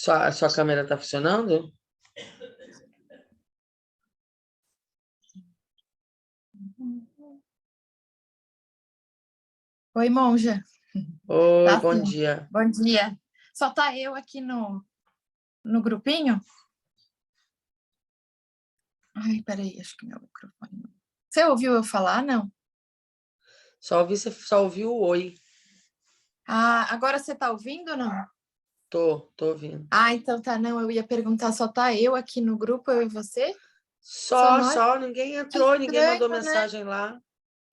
A sua câmera está funcionando? Oi, monja. Oi, Tá bom sim. dia. Bom dia. Só tá eu aqui no grupinho? Ai, peraí, acho que meu microfone. Você ouviu eu falar, não? Você só ouviu o oi. Ah, agora você tá ouvindo ou não? Tô ouvindo. Ah, então tá, não. Eu ia perguntar, só tá eu aqui no grupo, eu e você? Só nós? Ninguém Que entrou, ninguém mandou estranho, né? mensagem lá.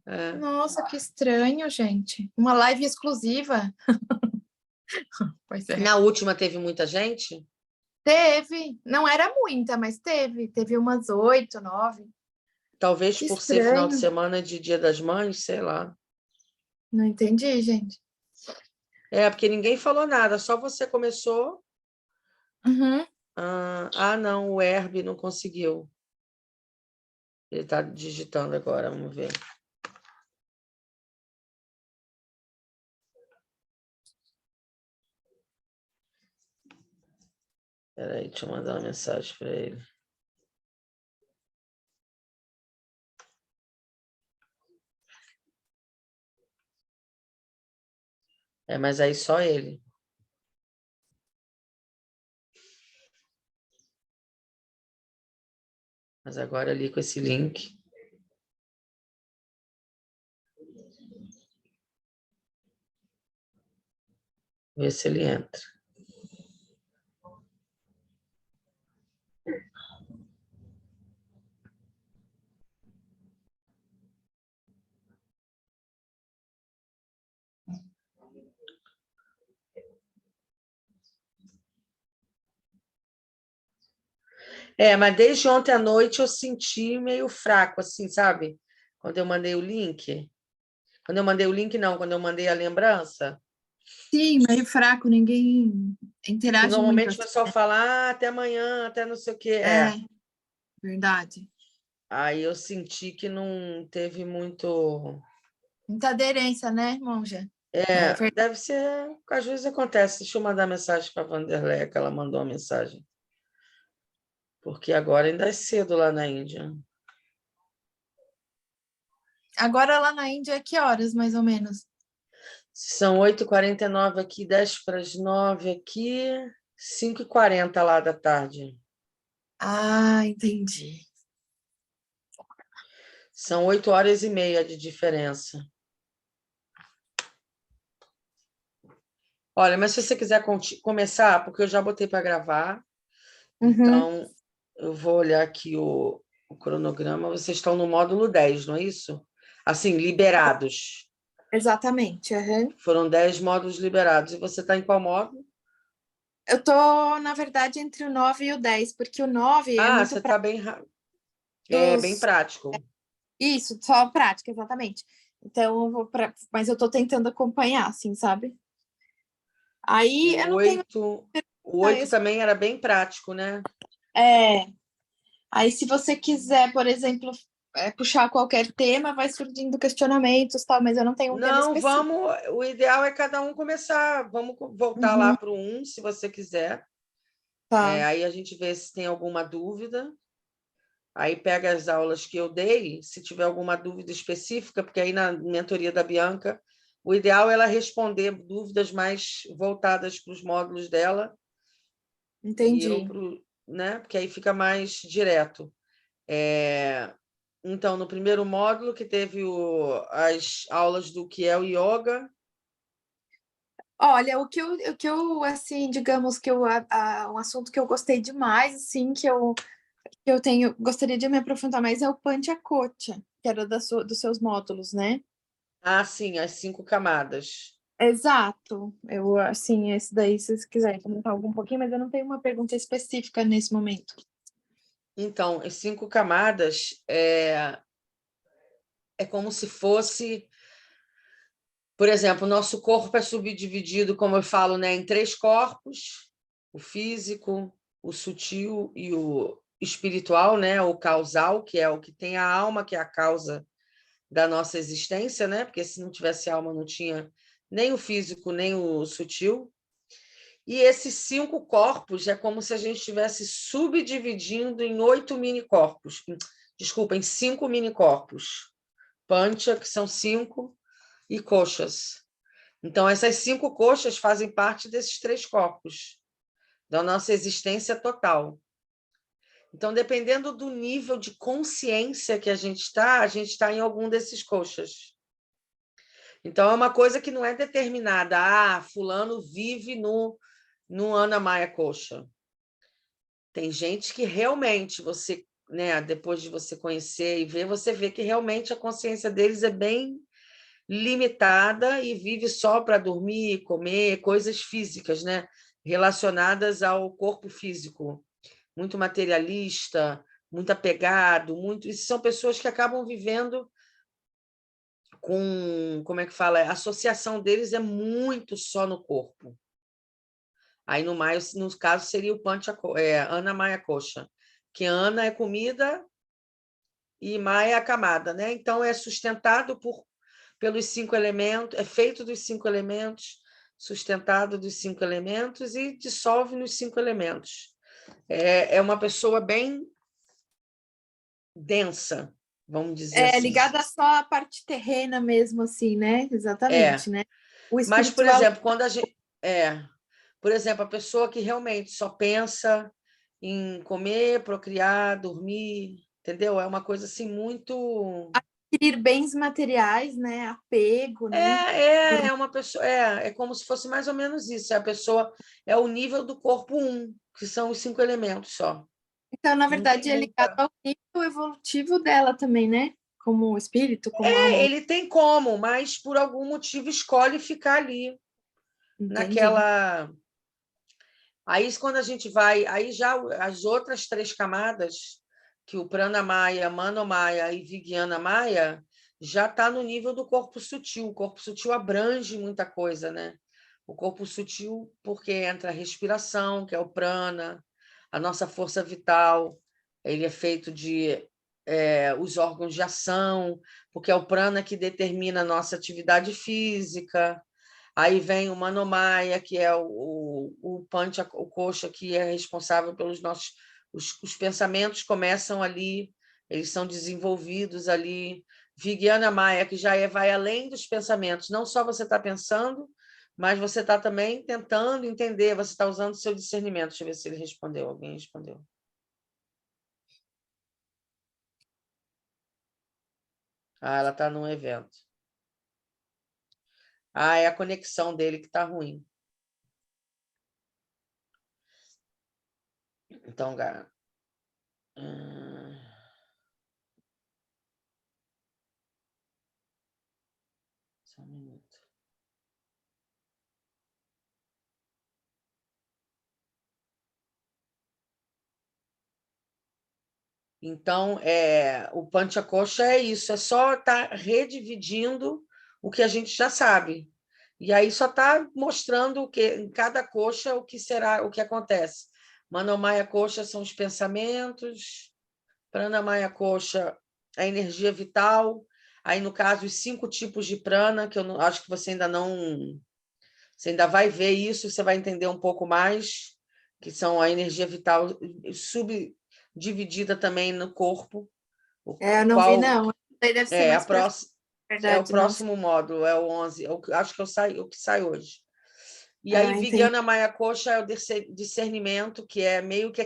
É. Nossa, que estranho, gente. Uma live exclusiva. Pois é. Na última teve muita gente? Teve. Não era muita, mas teve. Teve umas 8, 9. Talvez Que por ser final de estranho. semana de Dia das Mães, sei lá. Não entendi, gente. É, porque ninguém falou nada, só você começou. Uhum. Não, o Herb não conseguiu. Ele está digitando agora, vamos ver. Espera aí, deixa eu mandar uma mensagem para ele. Mas aí só ele. Mas agora ali com esse link. Ver se ele entra. Mas desde ontem à noite eu senti meio fraco, assim, sabe? Quando eu mandei o link. Quando eu mandei o link, não, quando eu mandei a lembrança. Sim, meio fraco, ninguém Que interage muito normalmente o assim. pessoal fala, até amanhã, até não sei o quê. É, verdade. Aí eu senti que não teve muito. Muita aderência, né, monja? É verdade. Deve ser, às vezes acontece. Deixa eu mandar mensagem para a Vanderleia, que ela mandou uma mensagem. Porque agora ainda é cedo lá na Índia. Agora lá na Índia, que horas, mais ou menos? São 8h49 aqui, 8h50 aqui, 5h40 lá da tarde. Ah, entendi. São 8h30 de diferença. Olha, mas se você quiser começar, porque eu já botei para gravar, Uhum, então eu vou olhar aqui o cronograma. Vocês estão no módulo 10, não é isso? Assim, liberados. exatamente. Uhum. Foram 10 módulos liberados. E você está em qual módulo? Eu tô, na verdade, entre o 9 e o 10, porque o 9 é muito Você está bem, bem dos... prático. Isso, só prática, exatamente. Então, eu vou pra... mas eu tô tentando acompanhar, assim, sabe? Aí eu O não tenho 8, o pergunta 8 também era bem prático, né? É, aí se você quiser, por exemplo, puxar qualquer tema, vai surgindo questionamentos, tal, mas eu não tenho um tema Não, específico. vamos. O ideal é cada um começar. Vamos voltar lá Uhum, para o 1, se você quiser. tá, Aí a gente vê se tem alguma dúvida. Aí pega as aulas que eu dei, se tiver alguma dúvida específica, porque aí na mentoria da Bianca, o ideal é ela responder dúvidas mais voltadas para os módulos dela e eu entendi. para né? Porque aí fica mais direto. Então, no primeiro módulo, que teve as aulas do que é o yoga. Olha, assim, digamos que um assunto que eu gostei demais, assim, gostaria de me aprofundar mais é o Panchakocha, que era dos seus módulos, né? Sim, as 5 camadas. Exato. Eu, assim, esse daí, se vocês quiserem comentar algum pouquinho, mas eu não tenho uma pergunta específica nesse momento. Então, as 5 camadas é como se fosse, por exemplo, o nosso corpo é subdividido, como eu falo, né, em 3 corpos: o físico, o sutil e o espiritual, né, o causal, que é o que tem a alma, que é a causa da nossa existência, né? Porque se não tivesse alma, não tinha nem o físico, nem o sutil. E esses 5 corpos é como se a gente estivesse subdividindo em 8 mini-corpos. Desculpa, em 5 mini-corpos. Pancha, que são 5, e coxas. Então, essas 5 coxas fazem parte desses 3 corpos, da nossa existência total. Então, dependendo do nível de consciência que a gente está em algum desses coxas. Então, é uma coisa que não é determinada. Ah, fulano vive no Anamaya Coxa. Tem gente que realmente você, né, depois de você conhecer e ver, você vê que realmente a consciência deles é bem limitada e vive só para dormir, comer, coisas físicas, né, relacionadas ao corpo físico. Muito materialista, muito apegado, muito. Isso são pessoas que acabam vivendo com, como é que fala? A associação deles é muito só no corpo. Aí, no caso, seria o Ana Maya Coxa, que Ana é comida e Maya é a camada, né? Então, é sustentado pelos 5 elementos, é feito dos 5 elementos, sustentado dos 5 elementos e dissolve nos 5 elementos. É uma pessoa bem densa, vamos dizer assim. Ligada só à parte terrena mesmo, assim, né? Exatamente, né? O Mas, por espiritual... exemplo, quando a gente... Por exemplo, a pessoa que realmente só pensa em comer, procriar, dormir, entendeu? É uma coisa assim muito... Adquirir bens materiais, né? Apego, né? É uma pessoa... É como se fosse mais ou menos isso. A pessoa é o nível do corpo 1, que são os 5 elementos só. Então, na Não tem verdade, é ligado muita... ao nível evolutivo dela também, né? Como espírito, como alma. Ele tem como, mas por algum motivo escolhe ficar ali, Entendi. naquela... Aí, quando a gente vai... Aí já as outras 3 camadas, que o Pranamaya, Manomaya e Vijnana Maya, já está no nível do corpo sutil. O corpo sutil abrange muita coisa, né? O corpo sutil, porque entra a respiração, que é o prana, a nossa força vital, ele é feito de os órgãos de ação, porque é o prana que determina a nossa atividade física. Aí vem o Manomaya, que é o Pancha, o coxa, que é responsável pelos nossos... Os pensamentos começam ali, eles são desenvolvidos ali. Vijnana Maya, que já vai além dos pensamentos. Não só você está pensando, mas você está também tentando entender, você está usando o seu discernimento. Deixa eu ver se ele respondeu. Alguém respondeu. Ela está num evento. É a conexão dele que está ruim. Então, cara... Só um minuto. Então, o Panchacoxa é isso, é só estar redividindo o que a gente já sabe. E aí só está mostrando o que em cada coxa o que será, o que acontece. Manomaya Coxa são os pensamentos, Pranamaya Coxa, a energia vital. Aí, no caso, os 5 tipos de prana, que eu não, acho que você ainda não... Você ainda vai ver isso, você vai entender um pouco mais, que são a energia vital subdividida também no corpo. Eu não vi, Qual não. Daí deve ser é mais para o verdade, não. próximo módulo, é o 11, acho que o que sai hoje. E aí, Entendi. Vijnana Maya Coxa é o discernimento, que é meio que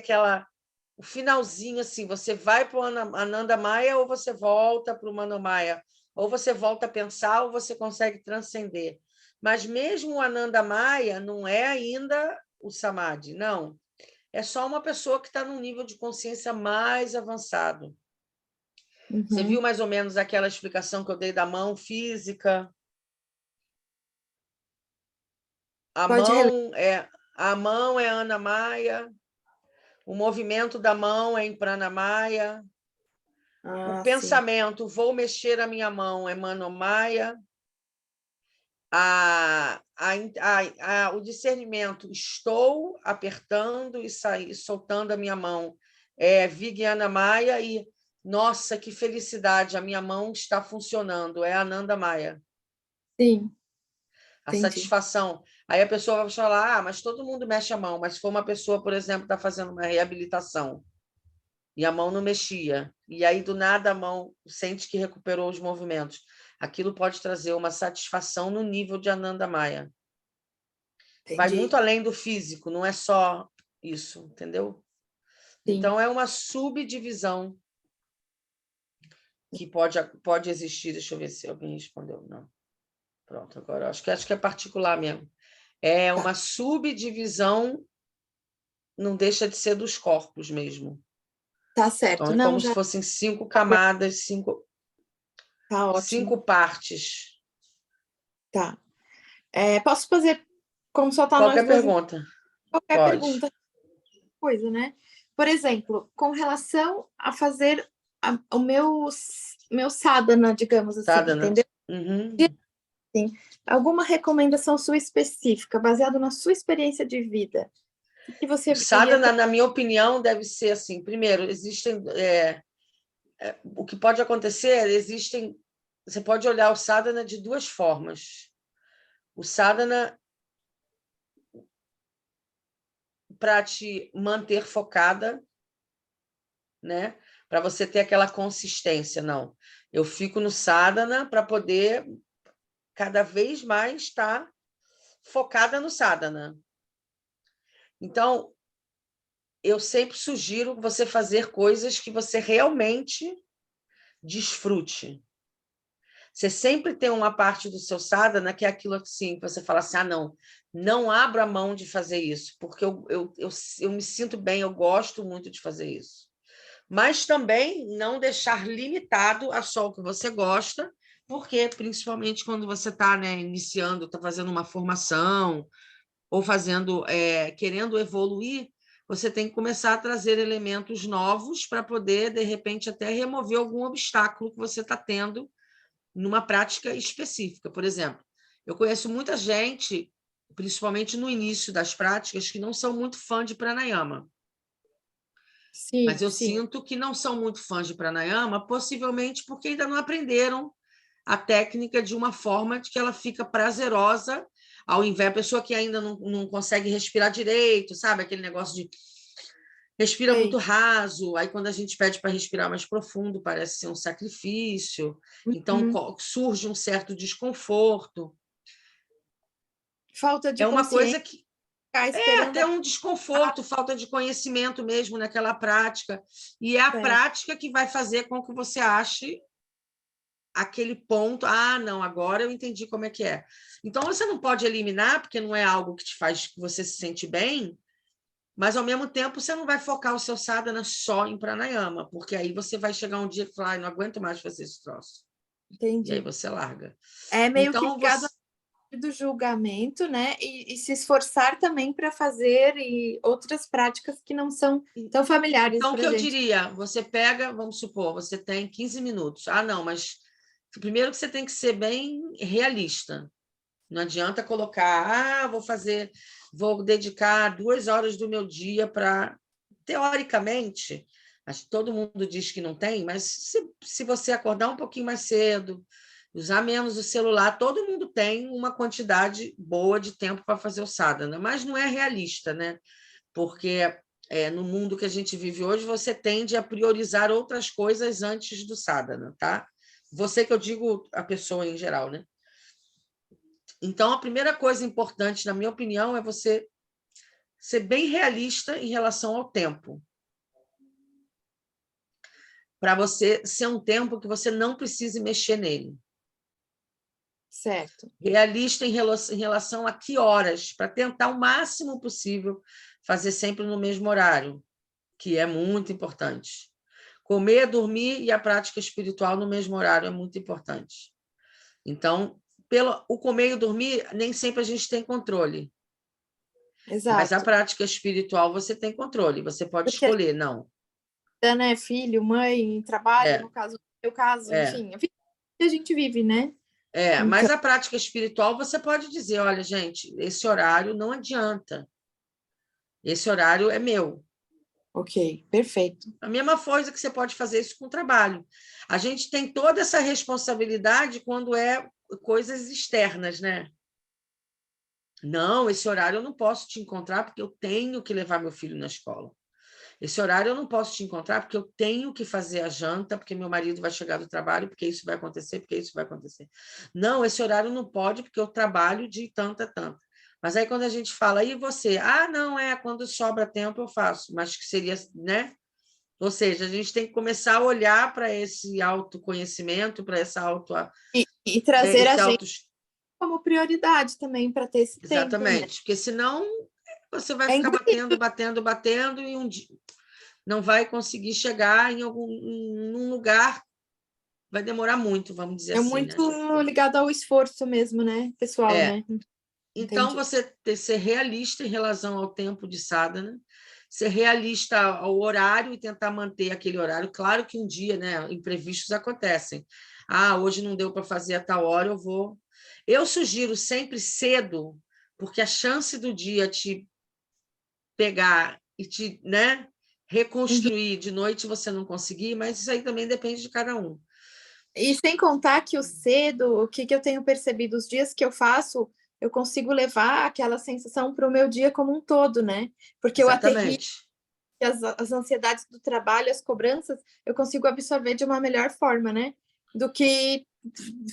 o finalzinho, assim, você vai para o Ananda Maya ou você volta para o Manomaya, ou você volta a pensar ou você consegue transcender. Mas mesmo o Ananda Maya não é ainda o Samadhi, não. É só uma pessoa que está num nível de consciência mais avançado. Você viu mais ou menos aquela explicação que eu dei da mão física? A Pode reler. mão é Ana Maia, o movimento da mão é em Pranamaya, o Sim. pensamento, vou mexer a minha mão, é Manomaya, o discernimento, estou apertando e soltando a minha mão, é Vijnana Maya, e nossa, que felicidade, a minha mão está funcionando, é Ananda Maya. Sim, A entendi. satisfação. Aí a pessoa vai falar, mas todo mundo mexe a mão. Mas se for uma pessoa, por exemplo, está fazendo uma reabilitação e a mão não mexia, e aí do nada a mão sente que recuperou os movimentos, aquilo pode trazer uma satisfação no nível de Ananda Maya. Vai muito além do físico, não é só isso, entendeu? Sim. Então, é uma subdivisão que pode existir. Deixa eu ver se alguém respondeu. Não. Pronto, agora acho que é particular mesmo. É uma subdivisão, não deixa de ser dos corpos mesmo. Tá certo. Então, é como se fossem 5 camadas, 5 partes. Tá. Posso fazer, como só tá Qualquer nós duas... pergunta. Qualquer Pode. pergunta. Coisa, né? Por exemplo, com relação a fazer o meu sadhana, digamos assim, Sadhana. entendeu? Uhum. Sim. Alguma recomendação sua específica, baseada na sua experiência de vida? Que você Sadhana, na minha opinião, deve ser assim. Primeiro, existem... o que pode acontecer, você pode olhar o sadhana de 2 formas. O sadhana para te manter focada, né? Para você ter aquela consistência. Não, eu fico no sadhana para poder cada vez mais estar focada no sadhana. Então, eu sempre sugiro você fazer coisas que você realmente desfrute. Você sempre tem uma parte do seu sadhana que é aquilo assim, que você fala assim, não abro a mão de fazer isso, porque eu me sinto bem, eu gosto muito de fazer isso. Mas também não deixar limitado a só o que você gosta, porque principalmente quando você está, né, iniciando, está fazendo uma formação, ou querendo evoluir, você tem que começar a trazer elementos novos para poder, de repente, até remover algum obstáculo que você está tendo numa prática específica. Por exemplo, eu conheço muita gente, principalmente no início das práticas, que não são muito fã de pranayama. Sim, mas eu sinto que não são muito fãs de pranayama, possivelmente porque ainda não aprenderam a técnica de uma forma de que ela fica prazerosa, ao invés da pessoa que ainda não consegue respirar direito, sabe? Aquele negócio de respira muito raso, aí quando a gente pede para respirar mais profundo, parece ser um sacrifício, então surge um certo desconforto. Falta de uma coisa que até esperando um desconforto, falta de conhecimento mesmo naquela prática, e é a prática que vai fazer com que você ache aquele ponto, não, agora eu entendi como é que é. Então, você não pode eliminar, porque não é algo que te faz que você se sente bem, mas, ao mesmo tempo, você não vai focar o seu sadhana só em pranayama, porque aí você vai chegar um dia que fala, não aguento mais fazer esse troço. Entendi. E aí você larga. É meio que ligado do julgamento, né? E se esforçar também para fazer outras práticas que não são tão familiares. Então, o que eu diria? Você pega, vamos supor, você tem 15 minutos. Não, mas primeiro que você tem que ser bem realista. Não adianta colocar, vou dedicar 2 horas do meu dia para. Teoricamente, acho que todo mundo diz que não tem, mas se você acordar um pouquinho mais cedo, usar menos o celular, todo mundo tem uma quantidade boa de tempo para fazer o sadhana, mas não é realista, né? Porque no mundo que a gente vive hoje, você tende a priorizar outras coisas antes do sadhana, tá? Você que eu digo a pessoa em geral, né? Então, a primeira coisa importante, na minha opinião, é você ser bem realista em relação ao tempo. Para você ser um tempo que você não precise mexer nele. Certo. Realista em relação a que horas, para tentar o máximo possível fazer sempre no mesmo horário, que é muito importante. Comer, dormir e a prática espiritual no mesmo horário é muito importante. Então, o comer e o dormir, nem sempre a gente tem controle. Exato. Mas a prática espiritual você tem controle, você pode escolher, não. Né? Filho, mãe, trabalho, no caso, no meu caso, enfim, a vida que a gente vive, né? Então... Mas a prática espiritual você pode dizer, olha, gente, esse horário não adianta. Esse horário é meu. Ok, perfeito. A mesma coisa que você pode fazer isso com o trabalho. A gente tem toda essa responsabilidade quando é coisas externas, né? Não, esse horário eu não posso te encontrar porque eu tenho que levar meu filho na escola. Esse horário eu não posso te encontrar porque eu tenho que fazer a janta, porque meu marido vai chegar do trabalho, porque isso vai acontecer, porque isso vai acontecer. Não, esse horário não pode porque eu trabalho de tanta, tanta. Mas aí quando a gente fala, e você? Ah, não, quando sobra tempo eu faço, mas que seria, né? Ou seja, a gente tem que começar a olhar para esse autoconhecimento, para essa E trazer a esse gente auto... como prioridade também para ter esse tempo, né? Exatamente, porque senão você vai É ficar engolido. batendo e um dia não vai conseguir chegar em num lugar, vai demorar muito, vamos dizer É assim, né? muito ligado ao esforço mesmo, né, pessoal, É. né? Então, Entendi. você ser realista em relação ao tempo de sadhana, ser realista ao horário e tentar manter aquele horário. Claro que um dia, né, imprevistos acontecem. Ah, hoje não deu para fazer a tal hora, eu vou. Eu sugiro sempre cedo, porque a chance do dia te pegar e te, né, Uhum. reconstruir de noite você não conseguir, mas isso aí também depende de cada um. E sem contar que o cedo, o que eu tenho percebido, os dias que eu faço, eu consigo levar aquela sensação para o meu dia como um todo, né? Porque eu aterri Exatamente. as ansiedades do trabalho, as cobranças, eu consigo absorver de uma melhor forma, né? Do que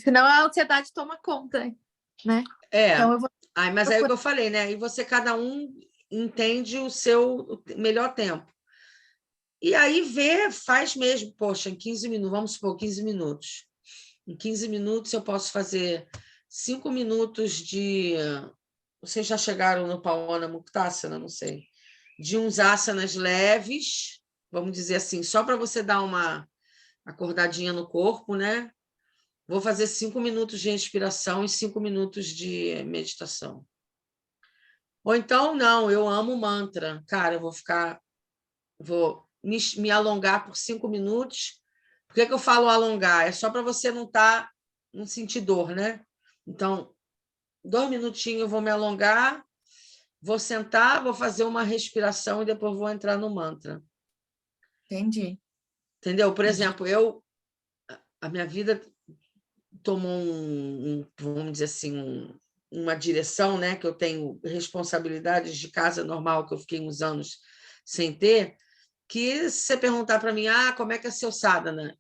senão a ansiedade toma conta, né? Então eu vou Mas aí é o procurar. que eu falei, né? E você, cada um entende o seu melhor tempo. E aí vê, faz mesmo, poxa, em 15 minutos, vamos supor, 15 minutos. Em 15 minutos eu posso fazer 5 minutos de. Vocês já chegaram no Pawana Muktasana? Não sei. De uns asanas leves, vamos dizer assim, só para você dar uma acordadinha no corpo, né? Vou fazer 5 minutos de respiração e 5 minutos de meditação. Ou então, não, eu amo mantra. Cara, eu vou me alongar por 5 minutos. Por que eu falo alongar? É só para você não sentir dor, né? Então, 2 minutinhos eu vou me alongar, vou sentar, vou fazer uma respiração e depois vou entrar no mantra. Entendi. Entendeu? Por exemplo, a minha vida tomou vamos dizer assim, uma direção, né? Que eu tenho responsabilidades de casa normal, que eu fiquei uns anos sem ter, que se você perguntar para mim, como é que é seu sadhana?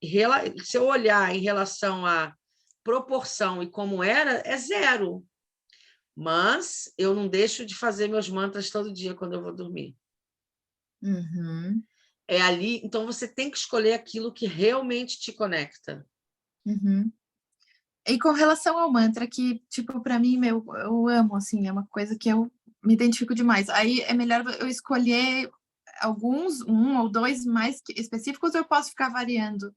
Se eu olhar em relação à proporção e como era, é zero. Mas eu não deixo de fazer meus mantras todo dia quando eu vou dormir. Uhum. É ali, então você tem que escolher aquilo que realmente te conecta. Uhum. E com relação ao mantra, que, tipo, para mim, eu amo, assim, é uma coisa que eu me identifico demais. Aí é melhor eu escolher alguns, um ou dois mais específicos, ou eu posso ficar variando?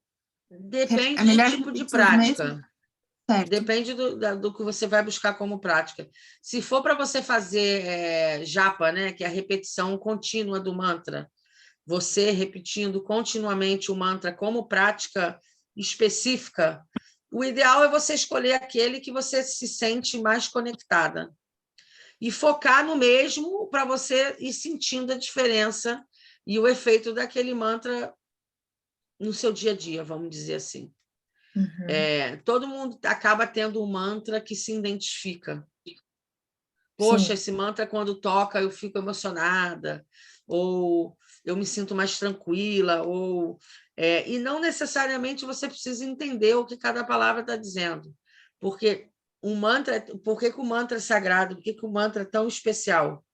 É Depende do melhor tipo de repetir os mesmos? prática. Certo. Depende do que você vai buscar como prática. Se for para você fazer japa, né, que é a repetição contínua do mantra, você repetindo continuamente o mantra como prática específica, o ideal é você escolher aquele que você se sente mais conectada e focar no mesmo para você ir sentindo a diferença e o efeito daquele mantra no seu dia a dia, vamos dizer assim. Uhum. Todo mundo acaba tendo um mantra que se identifica. Poxa, Sim. esse mantra, quando toca, eu fico emocionada, ou eu me sinto mais tranquila, e não necessariamente você precisa entender o que cada palavra está dizendo, porque por que o mantra é sagrado? Por que o mantra é tão especial?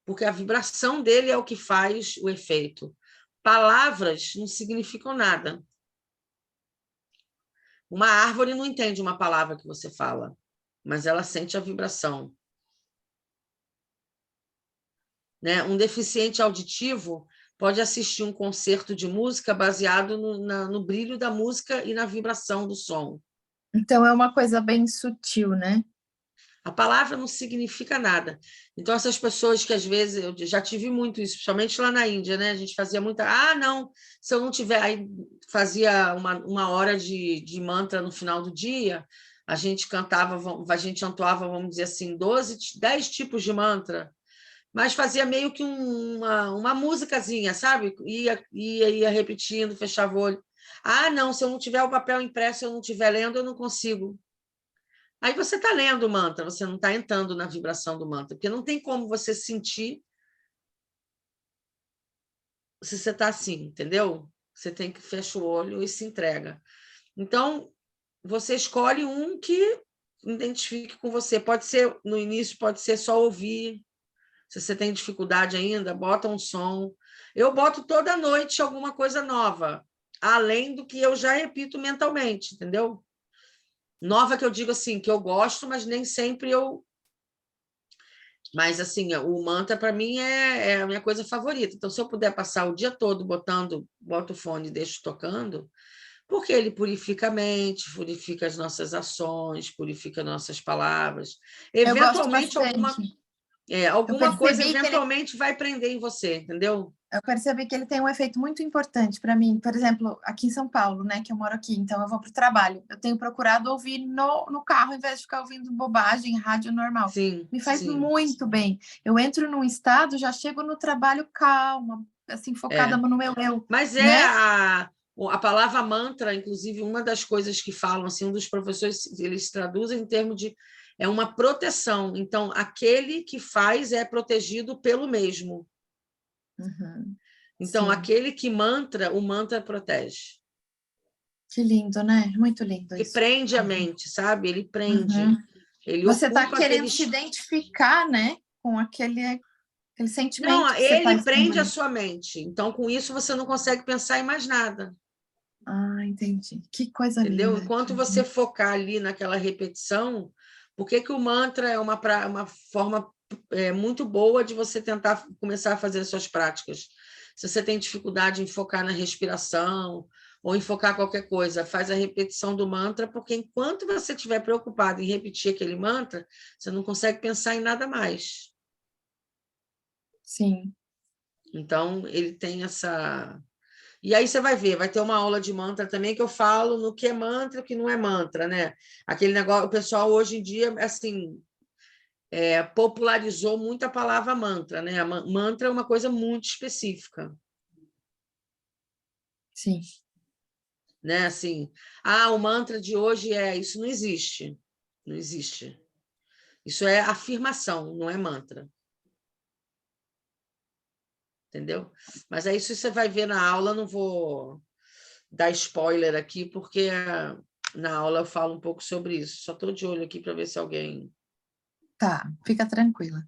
Porque a vibração dele é o que faz o efeito. Palavras não significam nada. Uma árvore não entende uma palavra que você fala, mas ela sente a vibração. Né? Um deficiente auditivo pode assistir um concerto de música baseado no brilho da música e na vibração do som. Então é uma coisa bem sutil, né? A palavra não significa nada. Então, essas pessoas que às vezes, eu já tive muito isso, principalmente lá na Índia, né? A gente fazia muita. Não, se eu não tiver. Aí fazia uma hora de mantra no final do dia, a gente cantava, a gente entoava, vamos dizer assim, 10 tipos de mantra, mas fazia meio que uma musicazinha, sabe? Ia repetindo, fechava o olho. Não, se eu não tiver o papel impresso, eu não estiver lendo, eu não consigo. Aí você está lendo o mantra, você não está entrando na vibração do mantra, porque não tem como você sentir se você está assim, entendeu? Você tem que fechar o olho e se entrega. Então, você escolhe um que identifique com você. Pode ser, no início, pode ser só ouvir. Se você tem dificuldade ainda, bota um som. Eu boto toda noite alguma coisa nova, além do que eu já repito mentalmente, entendeu? Nova que eu digo assim, que eu gosto, mas nem sempre eu... Mas, assim, o mantra, para mim, é a minha coisa favorita. Então, se eu puder passar o dia todo boto o fone e deixo tocando, porque ele purifica a mente, purifica as nossas ações, purifica nossas palavras. Eu gosto Eventualmente, bastante. Eu alguma coisa percebi que ele eventualmente vai prender em você, entendeu? Eu percebi que ele tem um efeito muito importante para mim. Por exemplo, aqui em São Paulo, né, que eu moro aqui, então eu vou para o trabalho. Eu tenho procurado ouvir no carro, ao invés de ficar ouvindo bobagem, rádio normal. Sim, Me faz sim. muito bem. Eu entro num estado, já chego no trabalho calma, assim, focada no meu eu, Mas né? a palavra mantra, inclusive, uma das coisas que falam, assim, um dos professores, eles traduzem em termos de... É uma proteção. Então, aquele que faz é protegido pelo mesmo. Uhum. Então, Sim. aquele que mantra, o mantra protege. Que lindo, né? Muito lindo Que isso. prende a mente, sabe? Ele prende. Uhum. Ele Você está ocupa querendo se aqueles... identificar, né, com aquele Não, sentimento que você está ele prende a expandindo. sua mente. Então, com isso, você não consegue pensar em mais nada. Ah, entendi. Que coisa Entendeu? linda. Enquanto você focar ali naquela repetição, por que que o mantra é uma forma muito boa de você tentar começar a fazer as suas práticas? Se você tem dificuldade em focar na respiração ou em focar qualquer coisa, faz a repetição do mantra, porque enquanto você estiver preocupado em repetir aquele mantra, você não consegue pensar em nada mais. Sim. Então, ele tem essa... E aí você vai ver, vai ter uma aula de mantra também que eu falo no que é mantra e o que não é mantra, né? Aquele negócio, o pessoal hoje em dia, assim, popularizou muito a palavra mantra, né? Mantra é uma coisa muito específica, Sim. né? Assim, o mantra de hoje isso não existe. Não existe. Isso é afirmação, não é mantra. Entendeu? Mas aí isso você vai ver na aula, não vou dar spoiler aqui, porque na aula eu falo um pouco sobre isso. Só estou de olho aqui para ver se alguém... Tá, fica tranquila.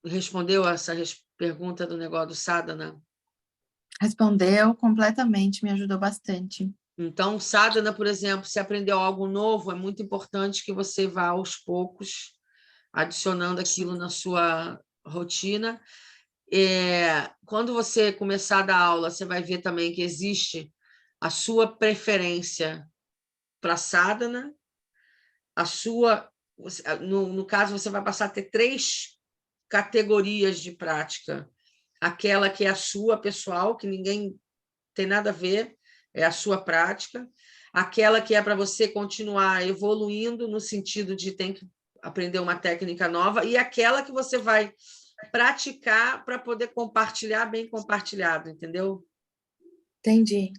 Respondeu essa pergunta do negócio do sadhana? Respondeu completamente, me ajudou bastante. Então, sadhana, por exemplo, se aprendeu algo novo, é muito importante que você vá aos poucos adicionando aquilo na sua rotina. Quando você começar a dar aula, você vai ver também que existe a sua preferência para sadhana, no caso, você vai passar a ter 3 categorias de prática. Aquela que é a sua pessoal, que ninguém tem nada a ver, é a sua prática. Aquela que é para você continuar evoluindo, no sentido de tem que aprender uma técnica nova, e aquela que você vai praticar para poder compartilhar bem compartilhado, entendeu? Entendi.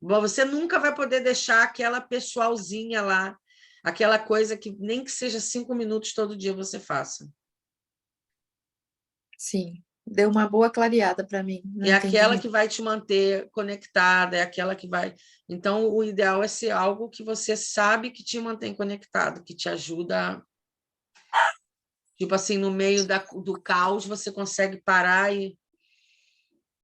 Bom, você nunca vai poder deixar aquela pessoalzinha lá, aquela coisa que nem que seja 5 minutos todo dia você faça. Sim. Deu uma boa clareada para mim no É aquela entendimento. que vai te manter conectada, é aquela que vai... Então, o ideal é ser algo que você sabe que te mantém conectado, que te ajuda... Tipo assim, no meio do caos, você consegue parar e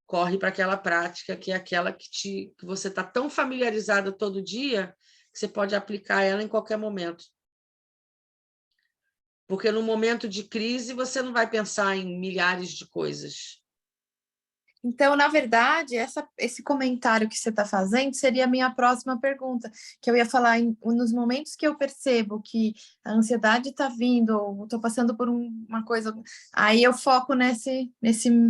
corre para aquela prática, que é aquela que você está tão familiarizada todo dia, que você pode aplicar ela em qualquer momento. Porque no momento de crise, você não vai pensar em milhares de coisas. Então, na verdade, esse comentário que você está fazendo seria a minha próxima pergunta, que eu ia falar nos momentos que eu percebo que a ansiedade está vindo, ou estou passando por uma coisa, aí eu foco nesse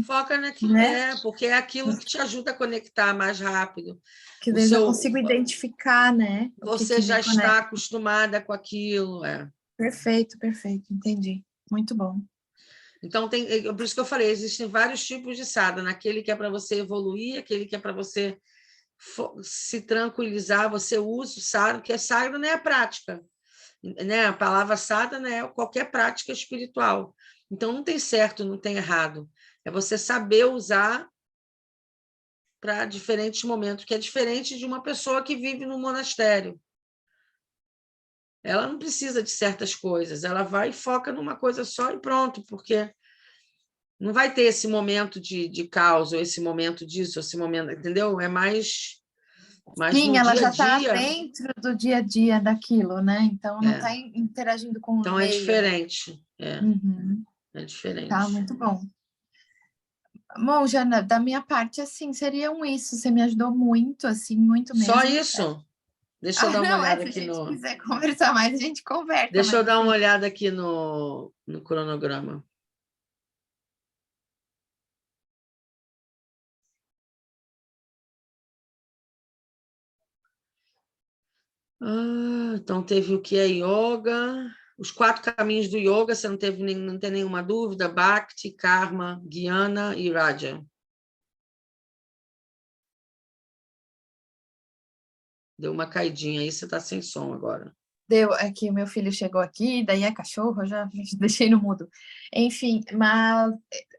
Foca naquilo, né? porque é aquilo que te ajuda a conectar mais rápido. Que daí eu consigo identificar, né? O Você que me já está conecta. acostumada com aquilo. Perfeito, perfeito, entendi. Muito bom. Então, por isso que eu falei, existem vários tipos de sadhana, aquele que é para você evoluir, aquele que é para você se tranquilizar, você usa o sadhana, que é sadhana é a prática, né? A palavra sadhana é qualquer prática espiritual. Então, não tem certo, não tem errado. É você saber usar para diferentes momentos, que é diferente de uma pessoa que vive no monastério. Ela não precisa de certas coisas, ela vai e foca numa coisa só e pronto, porque não vai ter esse momento de caos, ou esse momento disso, esse momento, entendeu? É mais Sim, no ela dia a já está dia. dentro do dia a dia daquilo, né? Então não está É. interagindo com o Então é meio, né? diferente. Uhum. É Tá, diferente. muito bom. Bom, Jana, da minha parte, assim, seriam isso. Você me ajudou muito, assim, muito Só mesmo. isso? Deixa eu Ah, dar uma não, olhada se a aqui gente no. quiser conversar mais, a gente conversa, Deixa mas eu dar uma assim, olhada aqui no cronograma. Então teve o que é yoga, os 4 caminhos do yoga, você não tem nenhuma dúvida, Bhakti, Karma, Jnana e Raja. Deu uma caidinha aí, você está sem som agora. deu, é que o meu filho chegou aqui, daí é cachorro, eu já deixei no mudo. Enfim, mas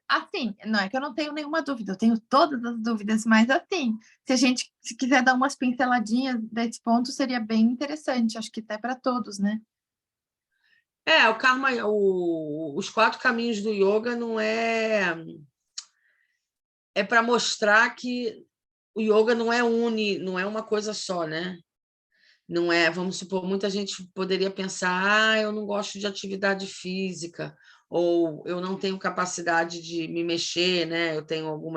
assim, não é que eu não tenho nenhuma dúvida, eu tenho todas as dúvidas, mas assim, se a gente se quiser dar umas pinceladinhas desse ponto, seria bem interessante, acho que até para todos, né? O karma, os 4 caminhos do yoga não é para mostrar que o yoga não é não é uma coisa só, né? Não é, vamos supor, muita gente poderia pensar, eu não gosto de atividade física, ou eu não tenho capacidade de me mexer, né? Eu tenho algum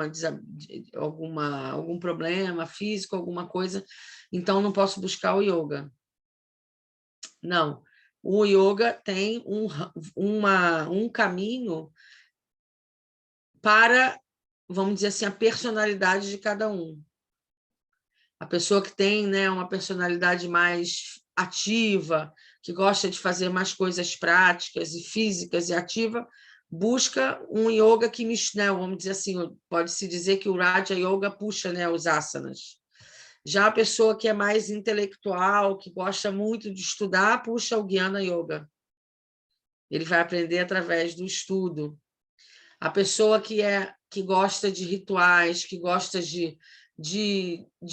problema físico, alguma coisa, então não posso buscar o yoga. Não, o yoga tem um caminho para, vamos dizer assim, a personalidade de cada um. A pessoa que tem, né, uma personalidade mais ativa, que gosta de fazer mais coisas práticas e físicas e ativa, busca um yoga que, né, vamos dizer assim, pode-se dizer que o Raja Yoga puxa, né, os asanas. Já a pessoa que é mais intelectual, que gosta muito de estudar, puxa o Jnana Yoga. Ele vai aprender através do estudo. A pessoa que gosta de rituais, que gosta de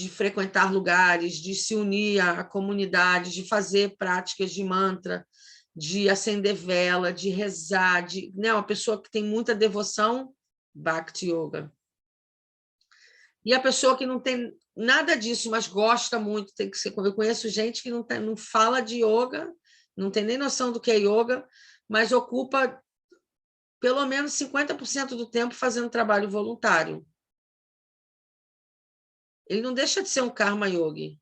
frequentar lugares, de se unir à comunidade, de fazer práticas de mantra, de acender vela, de rezar, né, uma pessoa que tem muita devoção, Bhakti Yoga. E a pessoa que não tem nada disso, mas gosta muito, tem que ser. Eu conheço gente que não fala de yoga, não tem nem noção do que é yoga, mas ocupa pelo menos 50% do tempo fazendo trabalho voluntário. Ele não deixa de ser um karma yogi.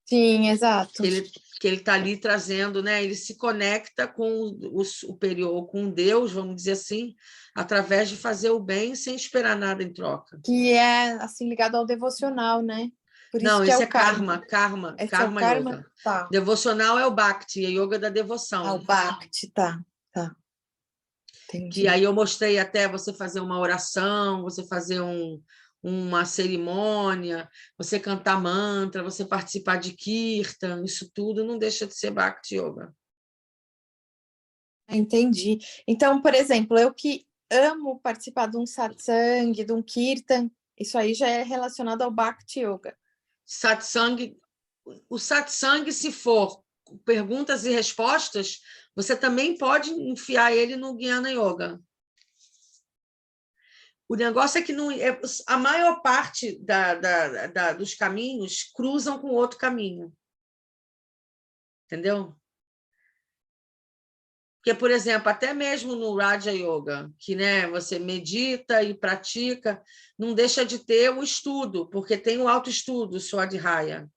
Sim, exato. Que ele está ali trazendo, né? Ele se conecta com o superior, com Deus, vamos dizer assim, através de fazer o bem sem esperar nada em troca. Que é assim ligado ao devocional, né? Por isso Não, que é esse o é karma. Esse é o karma karma? yoga. Tá. Devocional é o Bhakti, a yoga da Ah, devoção. o Bhakti, tá. Tá. Que Entendi. aí eu mostrei até você fazer uma oração, você fazer uma cerimônia, você cantar mantra, você participar de kirtan, isso tudo não deixa de ser Bhakti Yoga. Entendi. Então, por exemplo, eu que amo participar de um satsang, de um kirtan, isso aí já é relacionado ao Bhakti Yoga. Satsang, o satsang, se for perguntas e respostas, você também pode enfiar ele no Jnana Yoga. O negócio é que não, a maior parte dos caminhos cruzam com outro caminho. Entendeu? Porque, por exemplo, até mesmo no Raja Yoga, que, né, você medita e pratica, não deixa de ter o estudo, porque tem o autoestudo, o Swadhyaya.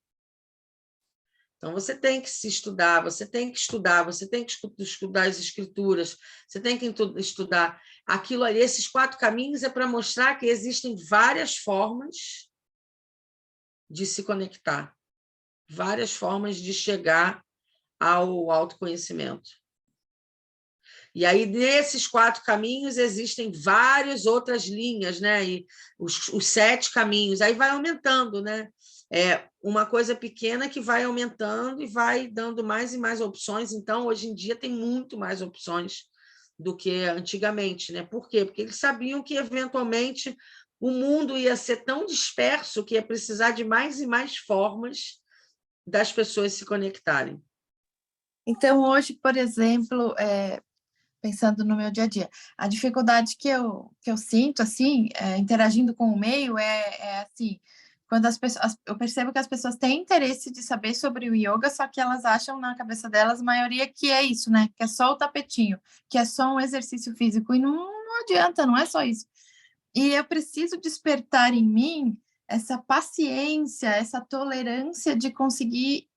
Então, você tem que se estudar, você tem que estudar, você tem que estudar as escrituras, você tem que estudar aquilo ali. Esses 4 caminhos é para mostrar que existem várias formas de se conectar, várias formas de chegar ao autoconhecimento. E aí, nesses 4 caminhos, existem várias outras linhas, né? E os 7 caminhos, aí vai aumentando, né? É uma coisa pequena que vai aumentando e vai dando mais e mais opções. Então, hoje em dia, tem muito mais opções do que antigamente, né? Por quê? Porque eles sabiam que, eventualmente, o mundo ia ser tão disperso que ia precisar de mais e mais formas das pessoas se conectarem. Então, hoje, por exemplo, pensando no meu dia a dia, a dificuldade que eu sinto, assim, interagindo com o meio, assim, quando as pessoas, eu percebo que as pessoas têm interesse de saber sobre o yoga, só que elas acham na cabeça delas, a maioria, que é isso, né? Que é só o tapetinho, que é só um exercício físico, e não adianta, não é só isso. E eu preciso despertar em mim essa paciência, essa tolerância de conseguir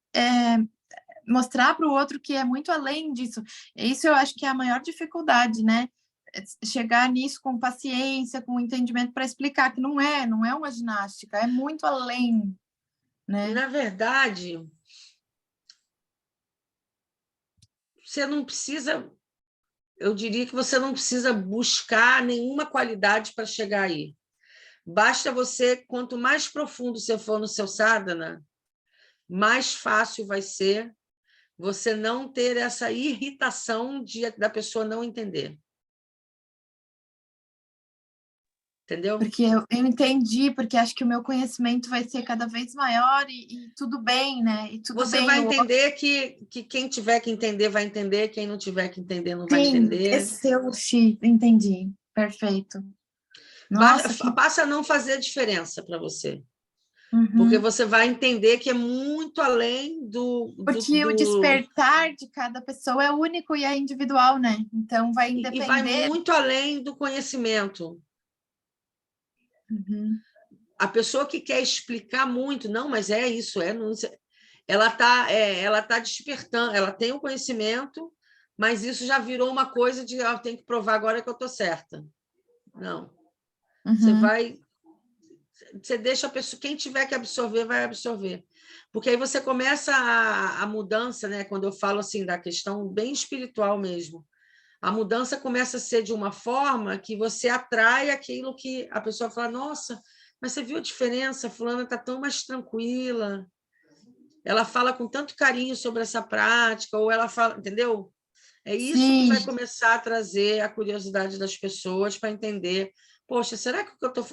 mostrar para o outro que é muito além disso. Isso eu acho que é a maior dificuldade, né? Chegar nisso com paciência, com entendimento para explicar que não é uma ginástica, é muito além, né? Na verdade, você não precisa, eu diria que você não precisa buscar nenhuma qualidade para chegar aí. Basta você, quanto mais profundo você for no seu sadhana, mais fácil vai ser você não ter essa irritação da pessoa não entender. Entendeu? Porque eu entendi, porque acho que o meu conhecimento vai ser cada vez maior e tudo bem, né? E tudo Você bem. vai entender que quem tiver que entender vai entender, quem não tiver que entender não vai Sim, entender. esse seu X, entendi. Perfeito. Nossa, que... Passa a não fazer diferença para você. Porque Uhum. você vai entender que é muito além Porque o despertar de cada pessoa é único e é individual, né? Então vai e vai independer. muito além do conhecimento. Uhum. A pessoa que quer explicar muito, não, mas é isso, ela tá despertando, ela tem o conhecimento, mas isso já virou uma coisa de eu tenho que provar agora que eu estou certa. Não. Uhum. Você deixa a pessoa, quem tiver que absorver, vai absorver. Porque aí você começa a mudança, né? Quando eu falo assim da questão bem espiritual mesmo, a mudança começa a ser de uma forma que você atrai aquilo que a pessoa fala, nossa, mas você viu a diferença? A fulana está tão mais tranquila, ela fala com tanto carinho sobre essa prática, ou ela fala, entendeu? É isso que Sim, vai começar a trazer a curiosidade das pessoas para entender. Poxa, será que o que eu estou.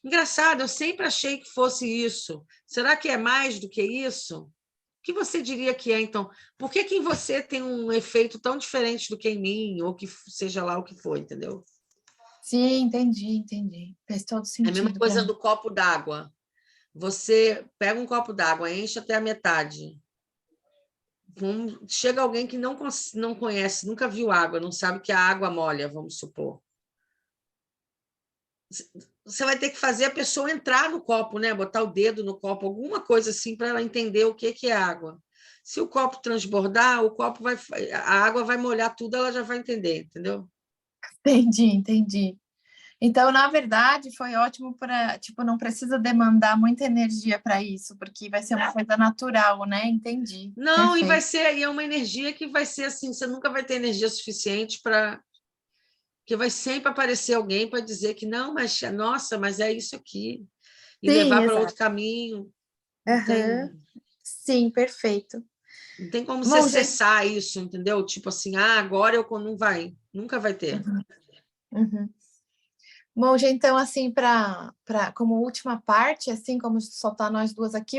Engraçado, eu sempre achei que fosse isso. Será que é mais do que isso? O que você diria que é, então? Por que em você tem um efeito tão diferente do que em mim, ou que seja lá o que for, entendeu? sim, entendi. Faz todo É a mesma sentido para coisa mim. do copo d'água. Você pega um copo d'água, enche até a metade. Chega alguém que não conhece, nunca viu água, não sabe que a água molha, vamos supor. Você vai ter que fazer a pessoa entrar no copo, né? Botar o dedo no copo, alguma coisa assim, para ela entender o que é água. Se o copo transbordar, a água vai molhar tudo, ela já vai entender, entendeu? Entendi. Então, na verdade, foi ótimo para, tipo, não precisa demandar muita energia para isso, porque vai ser uma coisa natural, né? Entendi. Não, Perfeito. e é uma energia que vai ser assim, você nunca vai ter energia suficiente para. Porque vai sempre aparecer alguém para dizer que não, mas nossa, mas é isso aqui, e Sim, levar para outro exato. caminho. Não Aham. tem. Sim, perfeito. Não tem como você Bom, gente. cessar isso, entendeu? Tipo assim, agora eu não vai, nunca vai ter. Uhum. Bom, já então, assim, como última parte, assim, como só tá nós duas aqui,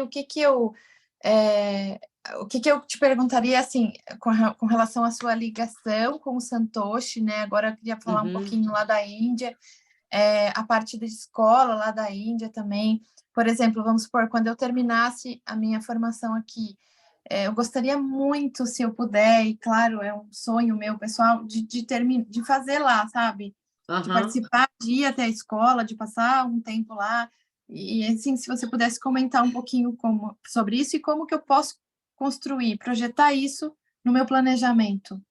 é, o que eu te perguntaria, assim, com relação à sua ligação com o Santoshi, né? Agora eu queria falar um Uhum. pouquinho lá da Índia, a parte da escola lá da Índia também. Por exemplo, vamos supor, quando eu terminasse a minha formação aqui, eu gostaria muito, se eu puder, e claro, é um sonho meu, pessoal, de fazer lá, sabe? De Aham. participar, de ir até a escola, de passar um tempo lá. E, assim, se você pudesse comentar um pouquinho sobre isso e como que eu posso construir, projetar isso no meu planejamento.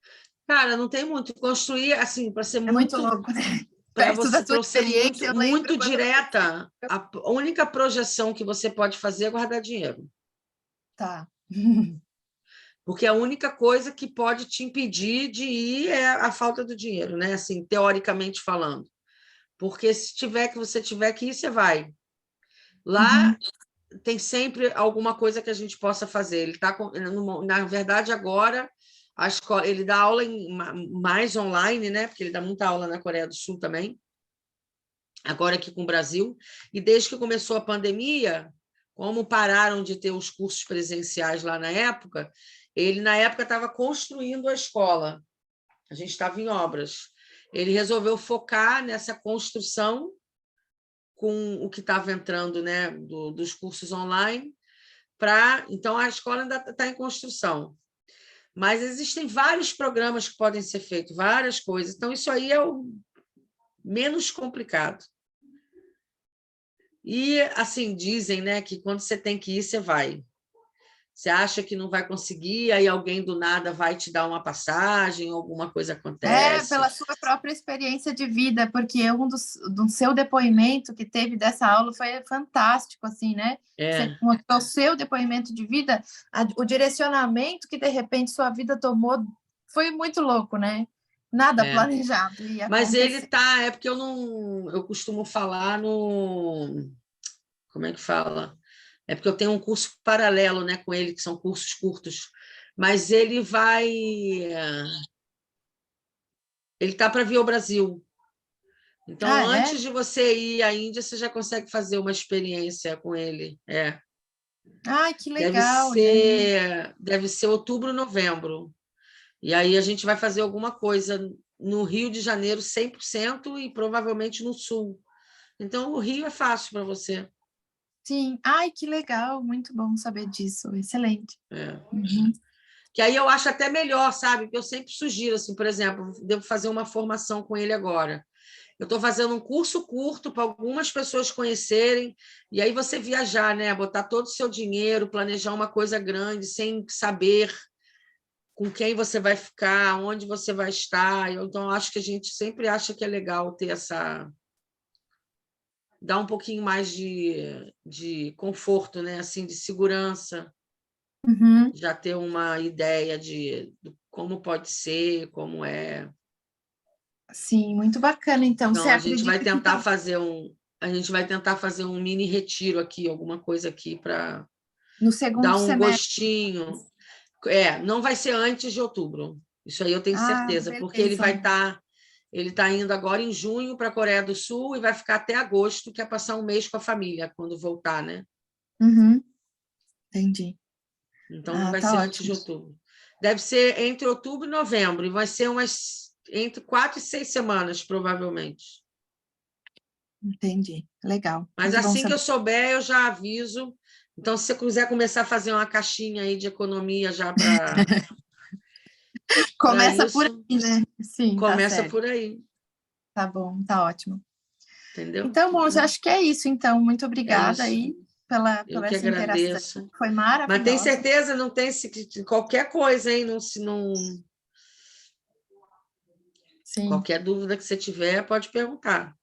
Cara, não tem muito. Construir, assim, para ser É muito muito. louco, né? Para Perto da você, sua para eu ser experiência, muito, eu lembro muito quando você... direta, a única projeção que você pode fazer é guardar dinheiro. Tá. Porque a única coisa que pode te impedir de ir é a falta do dinheiro, né? Assim, teoricamente falando. Porque se você tiver que ir, você vai. Lá tem sempre alguma coisa que a gente possa fazer. Ele está, na verdade, agora a escola, ele dá aula mais online, né? Porque ele dá muita aula na Coreia do Sul também, agora aqui com o Brasil. E desde que começou a pandemia, como pararam de ter os cursos presenciais lá na época, ele na época estava construindo a escola. A gente estava em obras. Ele resolveu focar nessa construção com o que estava entrando, né, dos cursos online. Então, a escola ainda está em construção. Mas existem vários programas que podem ser feitos, várias coisas. Então, isso aí é o menos complicado. E, assim, dizem, né, que quando você tem que ir, você vai. Você acha que não vai conseguir, aí alguém do nada vai te dar uma passagem, alguma coisa acontece. Pela sua própria experiência de vida, porque do seu depoimento que teve dessa aula foi fantástico, assim, né? Você mostrou o seu depoimento de vida, o direcionamento que, de repente, sua vida tomou foi muito louco, né? Nada planejado. Mas ele tá, é porque eu costumo falar no... Como é que fala? É porque eu tenho um curso paralelo, né, com ele, que são cursos curtos. Mas ele vai... Ele está para vir ao Brasil. Então, antes de você ir à Índia, você já consegue fazer uma experiência com ele. Ai, que legal! Deve ser outubro, novembro. E aí a gente vai fazer alguma coisa no Rio de Janeiro 100% e provavelmente no Sul. Então, o Rio é fácil para você. Sim. Ai, que legal! Muito bom saber disso. Excelente. Que aí eu acho até melhor, sabe? Porque eu sempre sugiro, assim, por exemplo, devo fazer uma formação com ele agora. Eu estou fazendo um curso curto para algumas pessoas conhecerem, e aí você viajar, né? Botar todo o seu dinheiro, planejar uma coisa grande, sem saber com quem você vai ficar, onde você vai estar. Então, acho que a gente sempre acha que é legal ter dar um pouquinho mais de conforto, né? Assim, de segurança, já ter uma ideia de como pode ser, como é. Sim, muito bacana. Então, você A gente vai acredita tentar fazer um mini retiro aqui, alguma coisa aqui para no segundo dar um semestre? gostinho. Não vai ser antes de outubro. Isso aí eu tenho certeza, porque ele está indo agora em junho para a Coreia do Sul e vai ficar até agosto, que é passar um mês com a família, quando voltar, né? Entendi. Então, não vai Tá ser ótimo. antes de outubro. Deve ser entre outubro e novembro, e vai ser entre 4 e 6 semanas, provavelmente. Entendi. Legal. Mas muito assim que eu souber, eu já aviso. Então, se você quiser começar a fazer uma caixinha aí de economia já para Começa isso, por aí, né? Sim, tá começa certo. por aí. Tá bom, tá ótimo. Entendeu? Então, Monja, acho que é isso, então. Muito É obrigada isso. aí pela Eu que essa interação. agradeço. Foi Mas tem maravilhosa. certeza, não tem qualquer coisa, hein? Sim, Qualquer dúvida que você tiver, pode perguntar.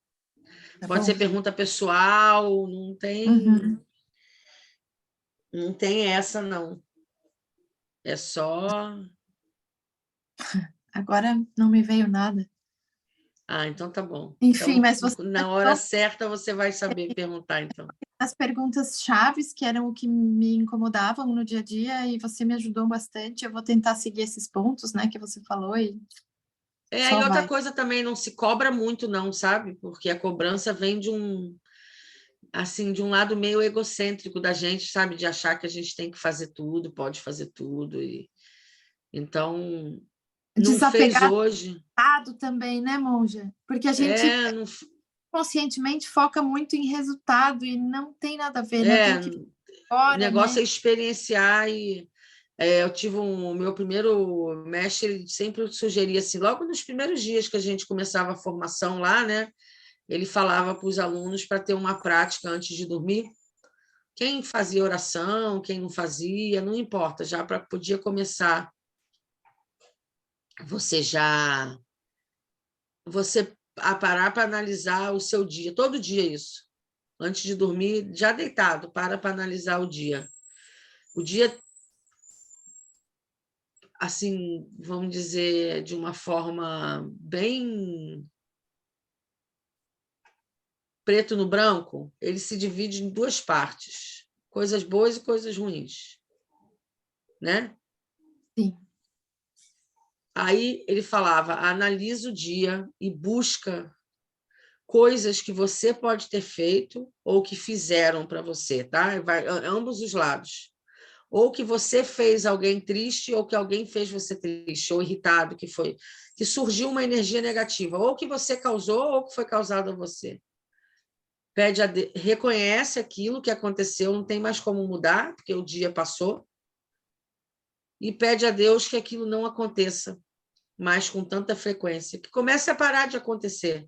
tá Pode bom. ser pergunta pessoal, não tem essa, não. É só. Agora não me veio nada. Então tá bom. Enfim, Então, mas você na hora certa, você vai saber perguntar, então. as perguntas chaves, que eram o que me incomodavam no dia a dia, e você me ajudou bastante. Eu vou tentar seguir esses pontos, né, que você falou, e E só outra vai. coisa também, não se cobra muito, não, sabe? Porque a cobrança vem de um lado meio egocêntrico da gente, sabe? De achar que a gente tem que fazer tudo, pode fazer tudo. Então, não fez Desapegar hoje. também, né, Monja? Porque a gente Não, conscientemente foca muito em resultado e não tem nada a ver, né? Tem que o fora, negócio né? é experienciar eu tive o meu primeiro mestre, ele sempre sugeria assim, logo nos primeiros dias que a gente começava a formação lá, né? Ele falava para os alunos para ter uma prática antes de dormir. Quem fazia oração, quem não fazia, não importa, já podia começar. Você a parar para analisar o seu dia, todo dia isso. Antes de dormir, já deitado, para analisar o dia. O dia assim, vamos dizer, de uma forma bem preto no branco, ele se divide em duas partes, coisas boas e coisas ruins, né? Sim. Aí ele falava, analisa o dia e busca coisas que você pode ter feito ou que fizeram para você, tá? Vai ambos os lados. Ou que você fez alguém triste, ou que alguém fez você triste, ou irritado, que surgiu uma energia negativa, ou que você causou, ou que foi causado a você. Reconhece aquilo que aconteceu, não tem mais como mudar, porque o dia passou, e pede a Deus que aquilo não aconteça mais com tanta frequência, que comece a parar de acontecer.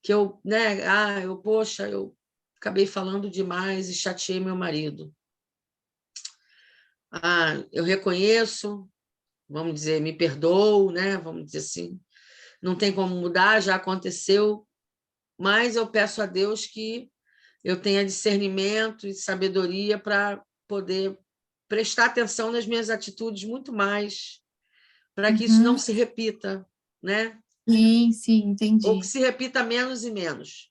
Que eu, né, poxa, eu acabei falando demais e chateei meu marido. Eu reconheço, vamos dizer, me perdoo, né? Vamos dizer assim, não tem como mudar, já aconteceu, mas eu peço a Deus que eu tenha discernimento e sabedoria para poder prestar atenção nas minhas atitudes muito mais, para que isso não se repita, né? Sim, sim, Ou que entendi. se repita menos e menos.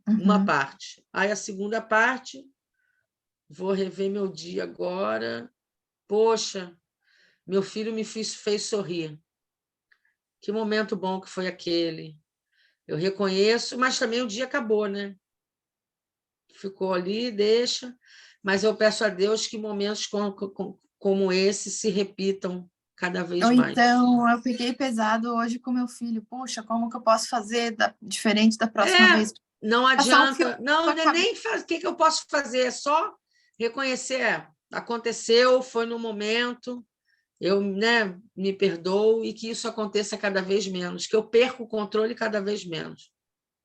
Uma Uhum. parte. Aí a segunda parte, vou rever meu dia agora. Poxa, meu filho me fez sorrir. Que momento bom que foi aquele. Eu reconheço, mas também o dia acabou, né? Ficou ali, deixa. Mas eu peço a Deus que momentos como esse se repitam cada vez Ou mais. então, eu peguei pesado hoje com meu filho. Puxa, como que eu posso fazer diferente da próxima É, vez? não Passar um filme adianta. Não, na cabeça. nem faz. O que eu posso fazer? É só reconhecer. Aconteceu, foi no momento. Eu, né, me perdoo e que isso aconteça cada vez menos, que eu perca o controle cada vez menos.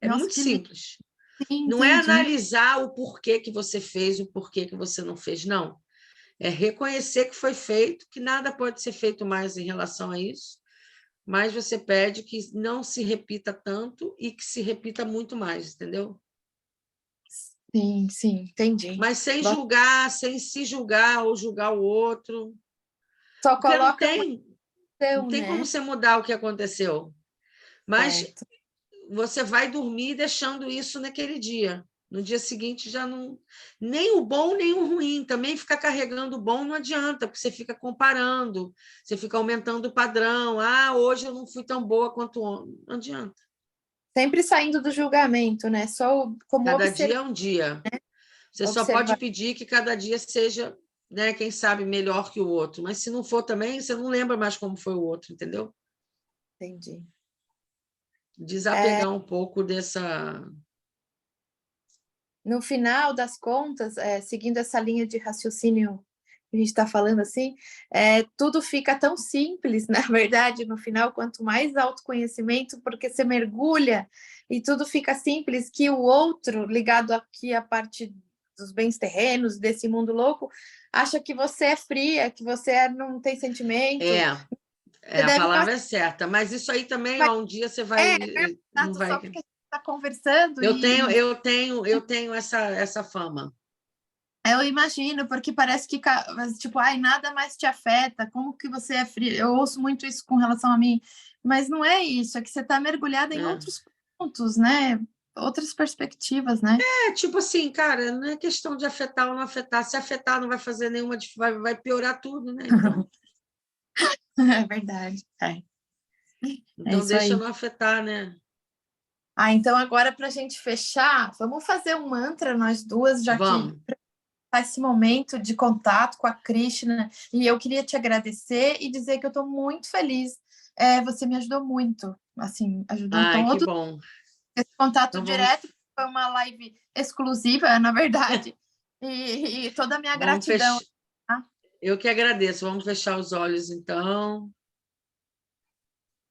É Nossa, muito que lindo. simples. Sim, Não é entendi. analisar o porquê que você fez, o porquê que você não fez, não. É reconhecer que foi feito, que nada pode ser feito mais em relação a isso, mas você pede que não se repita tanto e que se repita muito mais, entendeu? Sim, sim, entendi. Mas sem julgar, sem se julgar ou julgar o outro, Só porque não coloca tem, não então, tem como né? você mudar o que aconteceu. Mas Certo. você vai dormir deixando isso naquele dia. No dia seguinte já não. Nem o bom, nem o ruim. Também ficar carregando o bom não adianta, porque você fica comparando, você fica aumentando o padrão. Hoje eu não fui tão boa quanto ontem. Não adianta. Sempre saindo do julgamento, né? Só como Cada dia é um dia. Você só pode observar. pedir que cada dia seja, né, quem sabe, melhor que o outro. Mas se não for também, você não lembra mais como foi o outro, entendeu? Entendi. Desapegar um pouco dessa. No final das contas, seguindo essa linha de raciocínio que a gente está falando assim, tudo fica tão simples, na verdade, no final, quanto mais autoconhecimento, porque você mergulha e tudo fica simples, que o outro, ligado aqui à parte dos bens terrenos, desse mundo louco, acha que você é fria, que você não tem sentimento, É, você a deve palavra passar. é certa. Mas isso aí também, ó, um dia você vai. Não Exato, vai. só porque a gente está conversando Eu tenho, e eu tenho, eu tenho essa fama. eu imagino, porque parece que, tipo, ai, nada mais te afeta, como que você é frio? Eu ouço muito isso com relação a mim, mas não é isso, é que você está mergulhada em Né? outros pontos, né? Outras perspectivas, né? Tipo assim, cara, não é questão de afetar ou não afetar. Se afetar, não vai fazer nenhuma, vai piorar tudo, né? Então, É verdade. É então isso deixa aí. não afetar, né? Ah, então agora para a gente fechar, vamos fazer um mantra nós duas, já que Vamos. tá esse momento de contato com a Krishna, e eu queria te agradecer e dizer que eu estou muito feliz. Você me ajudou muito, assim, ajudou Ai, que todo bom. esse contato Então direto, foi uma live exclusiva, na verdade, e toda a minha vamos gratidão. fechar. Tá? Eu que agradeço. Vamos fechar os olhos, então.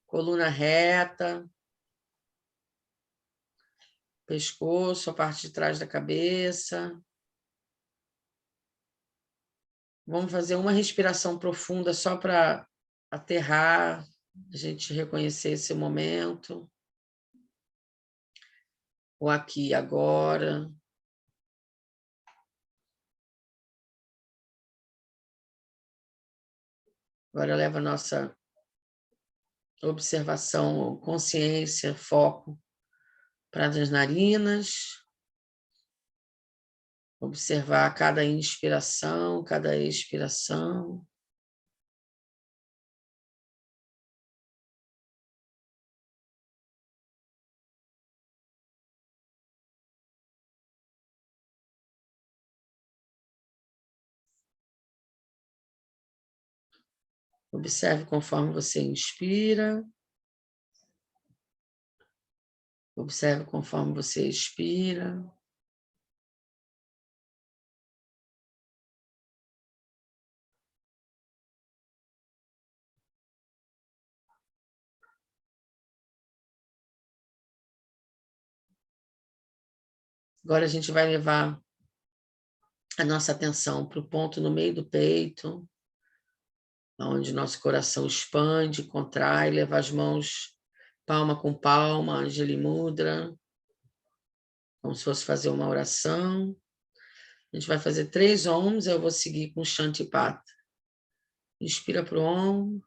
Coluna reta, pescoço, a parte de trás da cabeça. Vamos fazer uma respiração profunda só para aterrar, a gente reconhecer esse momento, o aqui e agora. Agora leva a nossa observação, consciência, foco para as narinas. Observar cada inspiração, cada expiração. Observe conforme você inspira. Observe conforme você expira. Agora a gente vai levar a nossa atenção para o ponto no meio do peito, onde nosso coração expande, contrai, leva as mãos palma com palma, Anjali Mudra, como se fosse fazer uma oração. A gente vai fazer 3 Oms, eu vou seguir com Shantipata. Inspira para o Om,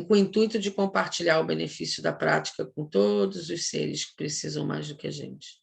com o intuito de compartilhar o benefício da prática com todos os seres que precisam mais do que a gente.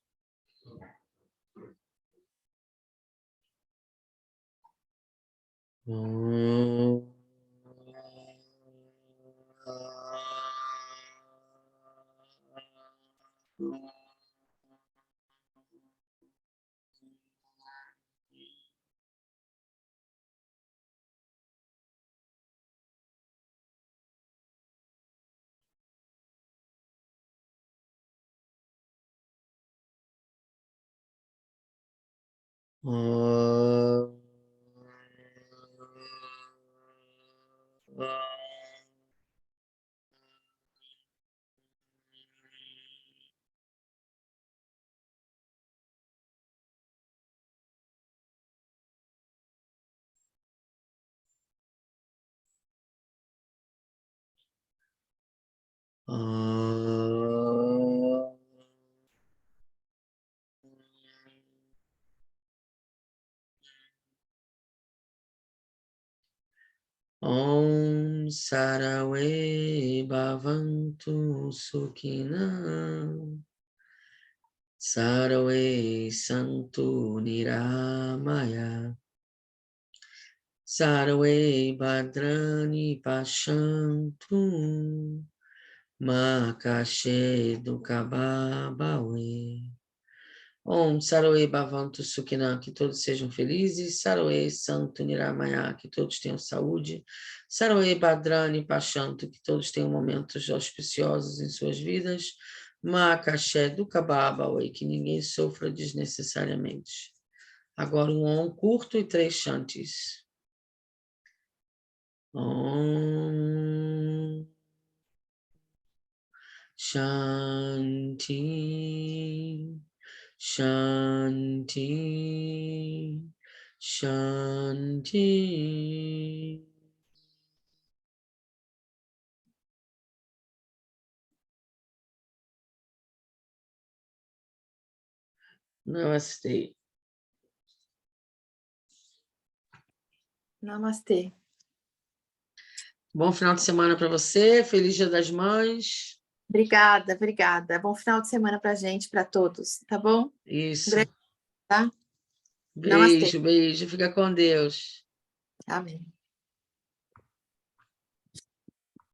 Om Sarave Bhavantu Sukhinam Sarve Santu Niramaya Sarve Bhadrani Pashantu Ma Kashedu Kababhawe. Om Saroe Bhavantu Sukhinam, que todos sejam felizes. Saroe Santu Niramaya, que todos tenham saúde. Saroe Bhadrani Pashantu, que todos tenham momentos auspiciosos em suas vidas. Ma Kashedu Kababhawe, que ninguém sofra desnecessariamente. Agora um Om curto e 3 chantes. Om Shanti Shanti Shanti. Namastê. Namastê. Bom final de semana para você. Feliz Dia das Mães. Obrigada, obrigada. Bom final de semana para a gente, para todos, tá bom? Isso. Grande, tá? Beijo, Namastê. beijo. Fica com Deus. Amém.